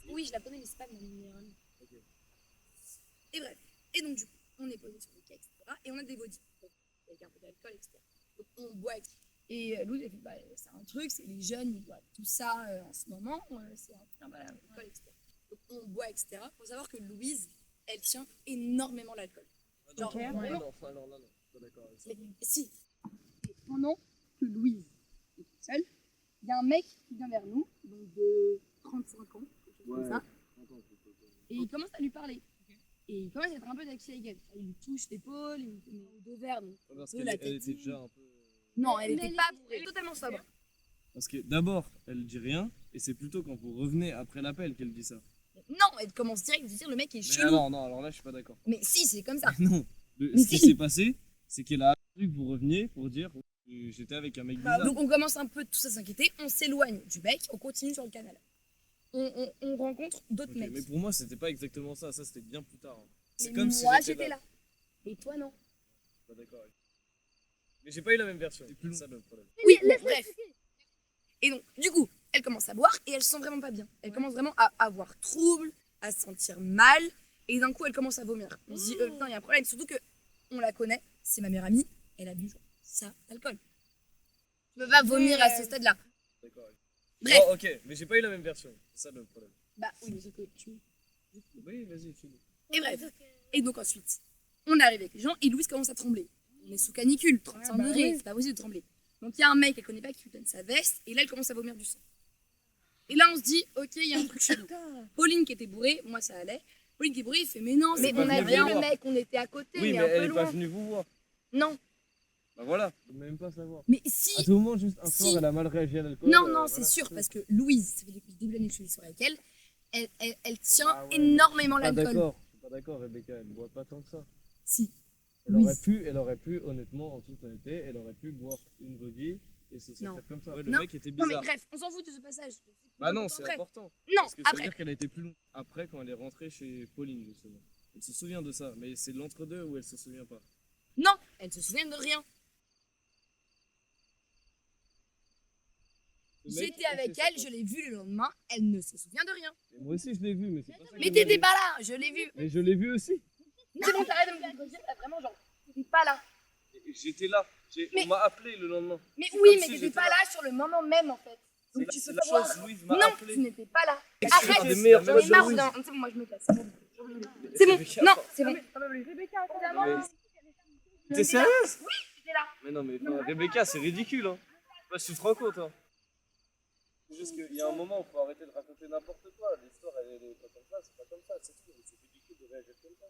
Oui, je la connais, mais c'est pas mon meilleur ami. Ok. Et bref. Et donc, du coup, on est posé sur le quai, etc. Et on a des bodys. Donc, avec un peu d'alcool, etc. Donc, on boit, etc. Et Louise, elle fait, bah, c'est un truc, c'est les jeunes, ils boivent tout ça en ce moment. C'est un truc, voilà, l'alcool, etc. Donc, on boit, etc. Faut savoir que Louise, elle tient énormément l'alcool. Genre, Ok. vraiment. Non, alors là, non. Je suis pas d'accord avec ça. Mais si. Et pendant que Louise est toute seule, il y a un mec qui vient vers nous, donc de 35 ans, quelque chose comme ça. Et il commence à lui parler. Et il commence à être un peu taxi avec elle. Il lui touche l'épaule, il lui met deux verres. Donc, Parce peu qu'elle la elle était tatine. déjà un peu. Non, elle était pas bourrée, totalement sobre. Parce que d'abord, elle dit rien, et c'est plutôt quand vous revenez après l'appel qu'elle dit ça. Non, elle commence direct à dire le mec est Mais chelou. alors là, je suis pas d'accord. Mais si, c'est comme ça. Non. Mais Ce qui si. s'est passé, c'est qu'elle a attendu que vous reveniez pour dire j'étais avec un mec bizarre. Donc on commence un peu tout ça à s'inquiéter, on s'éloigne du mec, on continue sur le canal. On rencontre d'autres Ok, mecs. mais pour moi, c'était pas exactement ça. Ça, c'était bien plus tard. Hein. C'est Mais comme si moi j'étais j'étais là. Et toi non. Je suis pas d'accord avec. Mais j'ai pas eu la même version. C'est plus long. Ça le problème. Oui, bon, bref. Et donc, du coup, elle commence à boire et elle se sent vraiment pas bien. Elle commence vraiment à avoir trouble, à se sentir mal. Et d'un coup, elle commence à vomir. On se dit, putain, il y a un problème. Surtout que on la connaît, c'est ma meilleure amie. Elle a bu genre, ça, d'alcool. Tu peux pas vomir à ce stade-là. D'accord avec. Bref. Oh, ok, mais j'ai pas eu la même version. C'est ça le problème. Bah oui, mais c'est que tu. Oui, vas-y, finis. Et bref. Et donc ensuite, on arrive avec les gens et Louise commence à trembler. On est sous canicule, 35 degrés, c'est pas possible de trembler. Donc il y a un mec qu'elle connaît pas qui lui donne sa veste et là elle commence à vomir du sang. Et là on se dit, ok, il y a un truc chelou. Pauline qui était bourrée, moi ça allait. Pauline qui est bourrée, il fait mais non, Mais mais on pas a venue vu vous le voir. mec, on était à côté, Oui, mais mais un elle peu est pas loin. venue vous voir. Non, Bah voilà. Je peux même pas savoir. mais À si. tout moment, juste un Si. soir, elle a mal réagi à l'alcool. Non, non, c'est voilà. sûr, parce que Louise, ça fait depuis le début de l'année que je suis sur avec elle, elle tient Ah ouais, énormément je suis pas l'alcool. d'accord. Je suis pas d'accord, Rebecca. Elle boit pas tant que ça. Si. Elle Louise. aurait pu, honnêtement, en toute honnêteté, elle aurait pu boire une vodka et se Non. sentir comme ça. Ouais, le Non. mec était Non, bizarre. mais bref, on s'en fout de ce passage. Bah non, c'est Après. important. Non, Parce que ça veut après. dire qu'elle a été plus long. Après, quand elle est rentrée chez Pauline, justement. Elle se souvient de ça, mais c'est l'entre-deux où elle se souvient pas. Non, elle se souvient de rien. Le mec, J'étais avec fait elle, ça. je l'ai vue le lendemain, elle ne se souvient de rien. Et moi aussi, je l'ai vu, mais c'est pas ça. Mais t'étais pas là, je l'ai vue. Mais je l'ai vu aussi. C'est bon, t'arrêtes de me contredire, t'as vraiment genre, t'étais pas là. J'étais là. Mais- On m'a appelé le lendemain. Mais C'est oui, comme mais si t'étais j'étais pas là sur le moment même en fait. C'est Donc la- tu c'est peux la savoir. chose, Louise m'a Non, appelé. tu n'étais pas là. C'est Arrête, un des meilleurs j'en ai potes de marre, Louise. c'est bon, moi je me casse. C'est bon, non, c'est bon. T'es sérieuse? J'étais là. Mais non, mais enfin, Rebecca, c'est ridicule. Hein. Je sais pas si tu te rends compte. Hein. C'est juste qu'il y a un moment où il faut arrêter de raconter n'importe quoi. L'histoire, elle est pas comme ça, c'est pas comme ça. C'est tout. C'est ridicule de réagir comme ça.